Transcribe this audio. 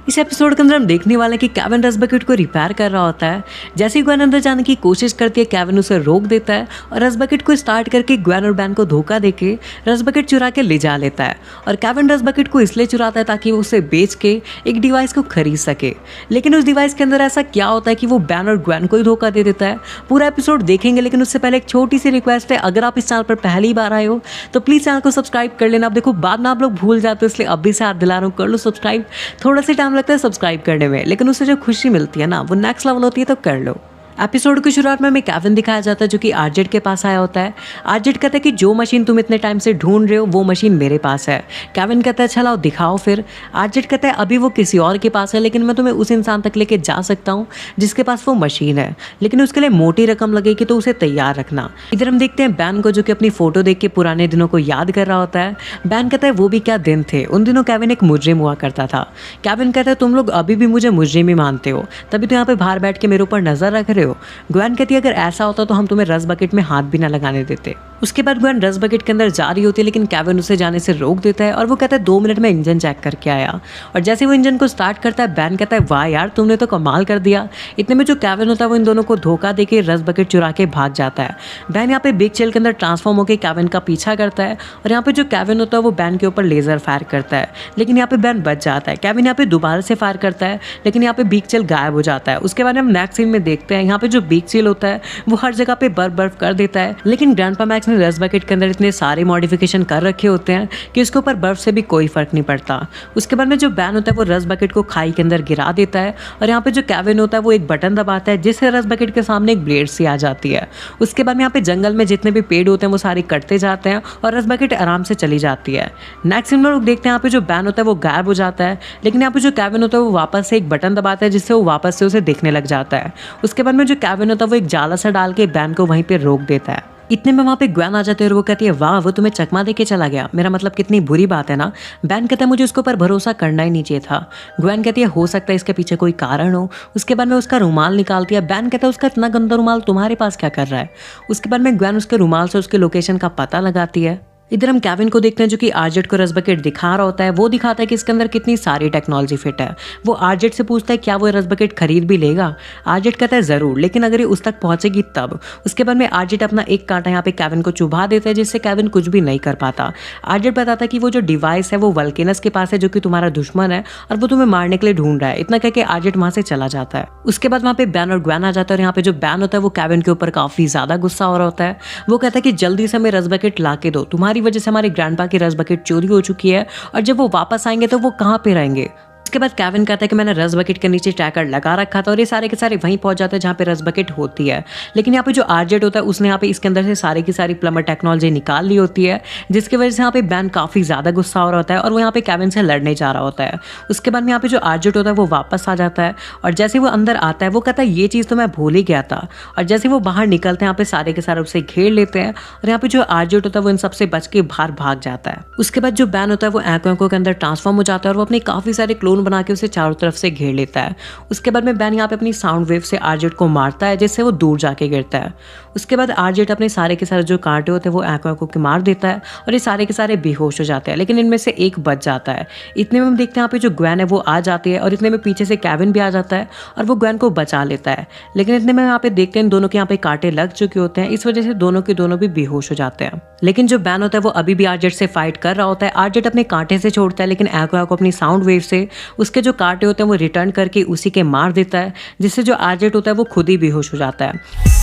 इस एपिसोड के अंदर हम देखने वाले हैं कि केविन रस बकेट को रिपेयर कर रहा होता है। जैसे ही ग्वेन अंदर जाने की कोशिश करती है, केविन उसे रोक देता है और रस बकेट को स्टार्ट करके ग्वेन और बैन को धोखा देके रस बकेट चुरा के ले जा लेता है। और केविन रस बकेट को इसलिए चुराता है ताकि वो उसे बेच के एक डिवाइस को खरीद सके। लेकिन उस डिवाइस के अंदर ऐसा क्या होता है कि वो बैन और ग्वेन को ही धोखा दे देता है। पूरा एपिसोड देखेंगे, लेकिन उससे पहले एक छोटी सी रिक्वेस्ट है, अगर आप इस चैनल पर पहली बार आए हो तो प्लीज़ चैनल को सब्सक्राइब कर लेना। आप देखो बाद में आप लोग भूल जाते हो, इसलिए अभी से हाथ दिला रहा हूँ, कर लो सब्सक्राइब। थोड़ा सा टाइम लगता है सब्सक्राइब करने में, लेकिन उससे जो खुशी मिलती है ना, वो नेक्स्ट लेवल होती है, तो कर लो। एपिसोड की शुरुआत में हमें केविन दिखाया जाता है जो कि आरजेड के पास आया होता है। आरजेड कहता है कि जो मशीन तुम इतने टाइम से ढूंढ रहे हो वो मशीन मेरे पास है। केविन कहता है चलाओ दिखाओ फिर। आरजेड कहता है अभी वो किसी और के पास है, लेकिन मैं तुम्हें उस इंसान तक लेके जा सकता हूँ जिसके पास वो मशीन है, लेकिन उसके लिए मोटी रकम लगेगी, तो उसे तैयार रखना। इधर हम देखते हैं बैन को जो कि अपनी फोटो देख के पुराने दिनों को याद कर रहा होता है। बैन कहता है वो भी क्या दिन थे, उन दिनों केविन एक मुजरिम हुआ करता था। केविन कहता है तुम लोग अभी भी मुझे मुजरिम ही मानते हो, तभी तो यहाँ पे बाहर बैठ के मेरे ऊपर नजर रख रहे हो। ग्वेन कहती है अगर ऐसा होता तो हम तुम्हें रस बकेट में हाथ भी ना लगाने देते। उसके बाद ग्वेन रस बकेट के अंदर जा रही होती है, लेकिन केविन उसे जाने से रोक देता है और वो कहता है 2 मिनट में इंजन चेक करके आया। और जैसे वो इंजन को स्टार्ट करता है, बैन कहता है वाह यार तुमने तो कमाल कर दिया। इतने में जो केविन होता है वो इन दोनों को धोखा देके रस बकेट चुरा के भाग जाता है। बैन यहाँ पे बिग चेल के अंदर ट्रांसफॉर्म होकर केविन का पीछा करता है और यहाँ पे जो केविन होता है वो बैन के ऊपर लेजर फायर करता है, लेकिन यहाँ पे बैन बच जाता है। केविन यहाँ पे दोबारा से फायर करता है, लेकिन यहाँ पे बिग चेल गायब हो जाता है। उसके बाद हम नेक्स्ट सीन में देखते हैं, यहाँ पे जो बिग चेल होता है वो हर जगह पे बर्फ कर देता है, लेकिन ग्रैंडपा मैक्स ने रस बकेट के अंदर इतने सारे मॉडिफिकेशन कर रखे होते हैं कि उसके ऊपर बर्फ से भी कोई फर्क नहीं पड़ता। उसके बाद में जो बैन होता है वो रस बकेट को खाई के अंदर गिरा देता है और यहाँ पे जो केविन होता है वो एक बटन दबाता है जिससे रस बकेट के सामने एक ब्लेड सी आ जाती है। उसके बाद में यहाँ पे जंगल में जितने भी पेड़ होते हैं वो सारे कटते जाते हैं और रस बकेट आराम से चली जाती है। नेक्स्ट सीन में लोग देखते हैं यहाँ पे जो बैन होता है वो गायब हो जाता है, लेकिन यहाँ पे जो केविन होता है वो वापस से एक बटन दबाता है जिससे वो वापस से उसे दिखने लग जाता है। उसके बाद में जो केविन होता है वो एक जाला सा डाल के बैन को वहीं पे रोक देता है। इतने में वहाँ पे ग्वेन आ जाते हैं और वो कहती है वाह वो तुम्हें चकमा दे के चला गया, मेरा मतलब कितनी बुरी बात है ना। बैन कहता है मुझे उसके ऊपर भरोसा करना ही नहीं चाहिए था। ग्वेन कहती है हो सकता है इसके पीछे कोई कारण हो। उसके बाद में उसका रुमाल निकालती है। बैन कहता है उसका इतना गंदा रुमाल तुम्हारे पास क्या कर रहा है। उसके बाद में ग्वेन उसके रुमाल से उसके लोकेशन का पता लगाती है। इधर हम केविन को देखते हैं जो कि आरजेड को रस बकेट दिखा रहा होता है। वो दिखाता है कि इसके अंदर कितनी सारी टेक्नोलॉजी फिट है। वो आरजेड से पूछता है क्या वो रस बकेट खरीद भी लेगा। आरजेड कहता है जरूर, लेकिन अगर ये उस तक पहुंचेगी तब। उसके बाद में आरजेड अपना एक कांटा यहाँ पे केविन को चुभा देता है जिससे केविन कुछ भी नहीं कर पाता। आरजेड बताता है कि वो जो डिवाइस है वो वल्केनस के पास है जो कि तुम्हारा दुश्मन है और वो तुम्हें मारने के लिए ढूंढ रहा है। इतना कहकर आरजेड वहां से चला जाता है। उसके बाद वहाँ पे बैन और ग्वेन आ जाता है और यहाँ पे जो बैन होता है वो केविन के ऊपर काफी ज्यादा गुस्सा हो रहा होता है। वो कहता है कि जल्दी से हमें रस बकेट ला के दो, तुम्हारी वजह से हमारे ग्रैंडपा की रस बकेट चोरी हो चुकी है और जब वो वापस आएंगे तो वो कहाँ पे रहेंगे। उसके बाद केविन कहता है कि मैंने रस बकेट के नीचे ट्रैकर लगा रखा था और ये सारे के सारे वहीं पहुंच जाते हैं जहाँ पे रस बकेट होती है। लेकिन यहाँ पे जो आरजेड होता है उसने यहाँ पे इसके अंदर से सारी की सारी प्लमर टेक्नोलॉजी निकाल ली होती है, जिसकी वजह से यहाँ पे बैन काफी ज्यादा गुस्सा हो रहा होता है और वो यहाँ पे केविन से लड़ने जा रहा होता है। उसके बाद में यहाँ पे जो आरजेड होता है वो वापस आ जाता है और जैसे वो अंदर आता है वो कहता है ये चीज तो मैं भूल ही गया था। और जैसे वो बाहर निकलते हैं यहाँ पे सारे के सारे उसे घेर लेते हैं और यहाँ पे जो आरजेड होता है वो इन सबसे बच के बाहर भाग जाता है। उसके बाद जो बैन होता है वो आंखों के अंदर ट्रांसफॉर्म हो जाता है और वो अपनी काफी सारे क्लोन बना के उसे चारों तरफ से घेर लेता है। उसके बाद में बैन यहाँ पे अपनी साउंड वेव से आरजेड को मारता है जिससे वो दूर जाके गिरता है। उसके बाद आरजेड अपने सारे के सारे जो कांटे होते हैं वो आंखों के मार देता है और ये सारे के सारे बेहोश हो जाते हैं, लेकिन इनमें से एक बच जाता है। इतने में हम देखते हैं यहाँ पे जो ग्वेन है वो आ जाती है और इतने में पीछे से केविन भी आ जाता है और वो ग्वेन को बचा लेता है। लेकिन इतने में यहाँ पे देखते हैं दोनों के यहाँ पे कांटे लग चुके होते हैं, इस वजह से दोनों के दोनों भी बेहोश हो जाते हैं। लेकिन जो बैन होता है वो अभी भी आरजेड से फाइट कर रहा होता है। आरजेड अपने कांटे से छोड़ता है, लेकिन आंखों को अपनी साउंड वेव से उसके जो कांटे होते हैं वो रिटर्न करके उसी के मार देता है, जिससे जो आरजेड होता है वो खुद ही बेहोश हो जाता है।